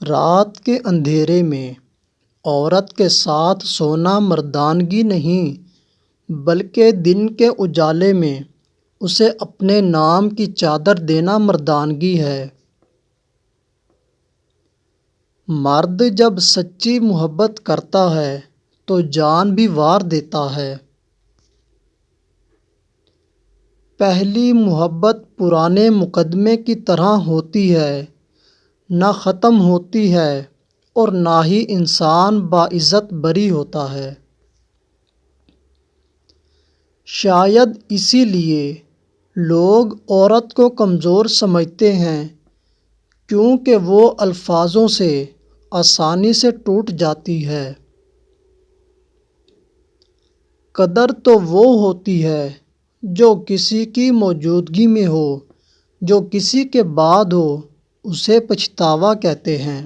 رات کے اندھیرے میں عورت کے ساتھ سونا مردانگی نہیں، بلکہ دن کے اجالے میں اسے اپنے نام کی چادر دینا مردانگی ہے۔ مرد جب سچی محبت کرتا ہے تو جان بھی وار دیتا ہے۔ پہلی محبت پرانے مقدمے کی طرح ہوتی ہے، نہ ختم ہوتی ہے اور نہ ہی انسان باعزت بری ہوتا ہے۔ شاید اسی لیے لوگ عورت کو کمزور سمجھتے ہیں، کیونکہ وہ الفاظوں سے آسانی سے ٹوٹ جاتی ہے۔ قدر تو وہ ہوتی ہے جو کسی کی موجودگی میں ہو، جو کسی کے بعد ہو اسے پچھتاوا کہتے ہیں۔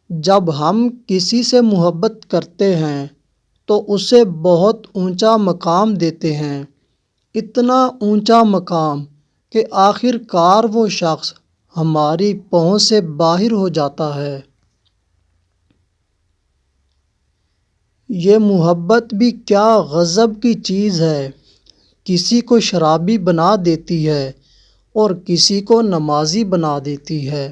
جب ہم کسی سے محبت کرتے ہیں تو اسے بہت اونچا مقام دیتے ہیں، اتنا اونچا مقام کہ آخر کار وہ شخص ہماری پہنچ سے باہر ہو جاتا ہے۔ یہ محبت بھی کیا غضب کی چیز ہے، کسی کو شرابی بنا دیتی ہے اور کسی کو نمازی بنا دیتی ہے۔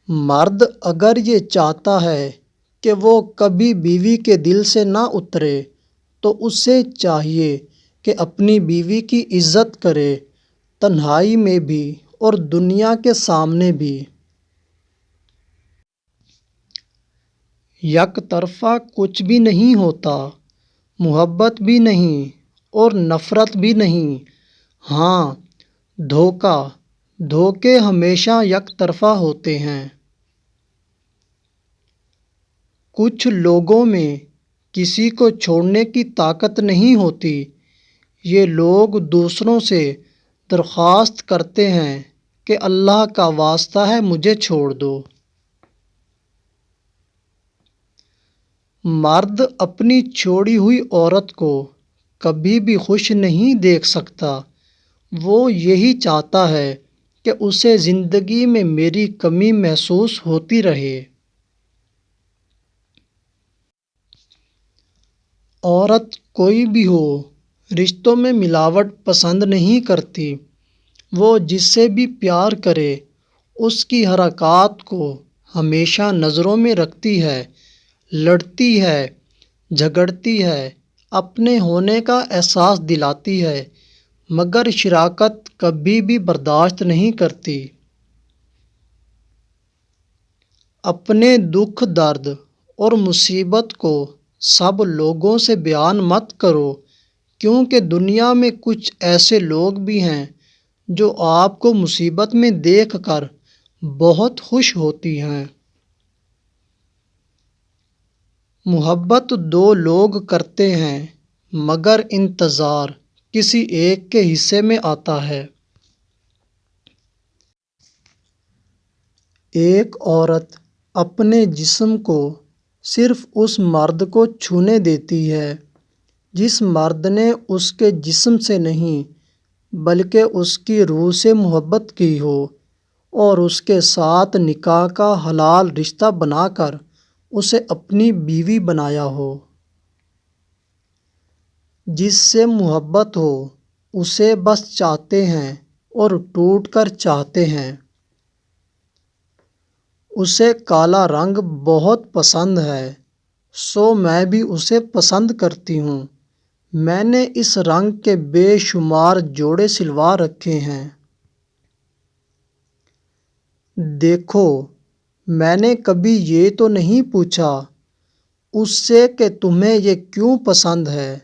مرد اگر یہ چاہتا ہے کہ وہ کبھی بیوی کے دل سے نہ اترے تو اسے چاہیے کہ اپنی بیوی کی عزت کرے، تنہائی میں بھی اور دنیا کے سامنے بھی۔ یک طرفہ کچھ بھی نہیں ہوتا، محبت بھی نہیں اور نفرت بھی نہیں۔ ہاں، دھوکے ہمیشہ یک طرفہ ہوتے ہیں۔ کچھ لوگوں میں کسی کو چھوڑنے کی طاقت نہیں ہوتی، یہ لوگ دوسروں سے درخواست کرتے ہیں کہ اللہ کا واسطہ ہے مجھے چھوڑ دو۔ مرد اپنی چھوڑی ہوئی عورت کو کبھی بھی خوش نہیں دیکھ سکتا، وہ یہی چاہتا ہے کہ اسے زندگی میں میری کمی محسوس ہوتی رہے۔ عورت کوئی بھی ہو، رشتوں میں ملاوٹ پسند نہیں کرتی۔ وہ جس سے بھی پیار کرے اس کی حرکات کو ہمیشہ نظروں میں رکھتی ہے، لڑتی ہے، جھگڑتی ہے، اپنے ہونے کا احساس دلاتی ہے، مگر شراکت کبھی بھی برداشت نہیں کرتی۔ اپنے دکھ درد اور مصیبت کو سب لوگوں سے بیان مت کرو، کیونکہ دنیا میں کچھ ایسے لوگ بھی ہیں جو آپ کو مصیبت میں دیکھ کر بہت خوش ہوتی ہیں۔ محبت دو لوگ کرتے ہیں، مگر انتظار کسی ایک کے حصے میں آتا ہے۔ ایک عورت اپنے جسم کو صرف اس مرد کو چھونے دیتی ہے جس مرد نے اس کے جسم سے نہیں بلکہ اس کی روح سے محبت کی ہو اور اس کے ساتھ نکاح کا حلال رشتہ بنا کر اسے اپنی بیوی بنایا ہو۔ جس سے محبت ہو اسے بس چاہتے ہیں اور ٹوٹ کر چاہتے ہیں۔ اسے کالا رنگ بہت پسند ہے، سو میں بھی اسے پسند کرتی ہوں۔ میں نے اس رنگ کے بے شمار جوڑے سلوا رکھے ہیں۔ دیکھو، میں نے کبھی یہ تو نہیں پوچھا اس سے کہ تمہیں یہ کیوں پسند ہے۔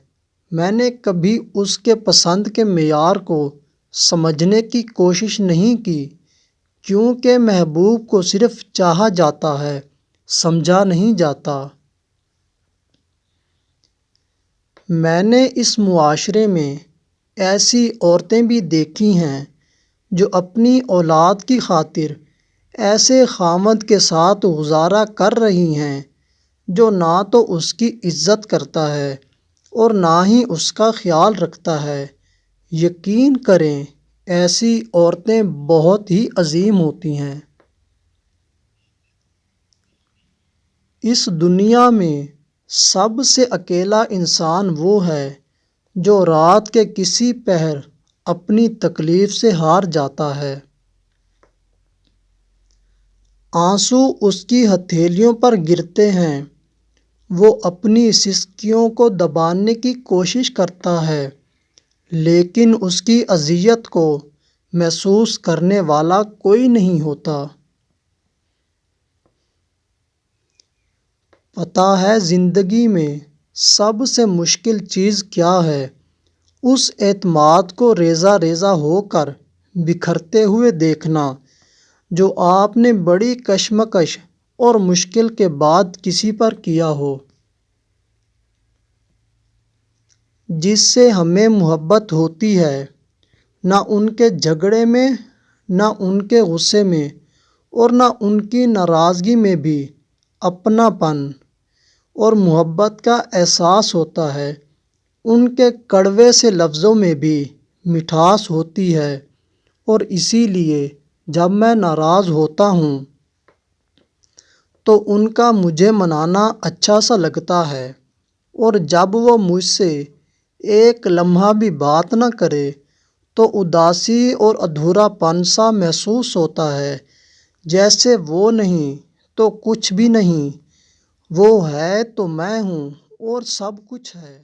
میں نے کبھی اس کے پسند کے معیار کو سمجھنے کی کوشش نہیں کی، کیونکہ محبوب کو صرف چاہا جاتا ہے، سمجھا نہیں جاتا۔ میں نے اس معاشرے میں ایسی عورتیں بھی دیکھی ہیں جو اپنی اولاد کی خاطر ایسے خاوند کے ساتھ گزارا کر رہی ہیں جو نہ تو اس کی عزت کرتا ہے اور نہ ہی اس کا خیال رکھتا ہے۔ یقین کریں، ایسی عورتیں بہت ہی عظیم ہوتی ہیں۔ اس دنیا میں سب سے اکیلا انسان وہ ہے جو رات کے کسی پہر اپنی تکلیف سے ہار جاتا ہے۔ آنسو اس کی ہتھیلیوں پر گرتے ہیں، وہ اپنی سسکیوں کو دبانے کی کوشش کرتا ہے، لیکن اس کی اذیت کو محسوس کرنے والا کوئی نہیں ہوتا۔ پتہ ہے زندگی میں سب سے مشکل چیز کیا ہے؟ اس اعتماد کو ریزہ ریزہ ہو کر بکھرتے ہوئے دیکھنا جو آپ نے بڑی کشمکش اور مشکل کے بعد کسی پر کیا ہو۔ جس سے ہمیں محبت ہوتی ہے، نہ ان کے جھگڑے میں، نہ ان کے غصے میں، اور نہ ان کی ناراضگی میں بھی اپنا پن اور محبت کا احساس ہوتا ہے۔ ان کے کڑوے سے لفظوں میں بھی مٹھاس ہوتی ہے، اور اسی لیے جب میں ناراض ہوتا ہوں تو ان کا مجھے منانا اچھا سا لگتا ہے، اور جب وہ مجھ سے ایک لمحہ بھی بات نہ کرے تو اداسی اور ادھورا پن سا محسوس ہوتا ہے، جیسے وہ نہیں تو کچھ بھی نہیں، وہ ہے تو میں ہوں اور سب کچھ ہے۔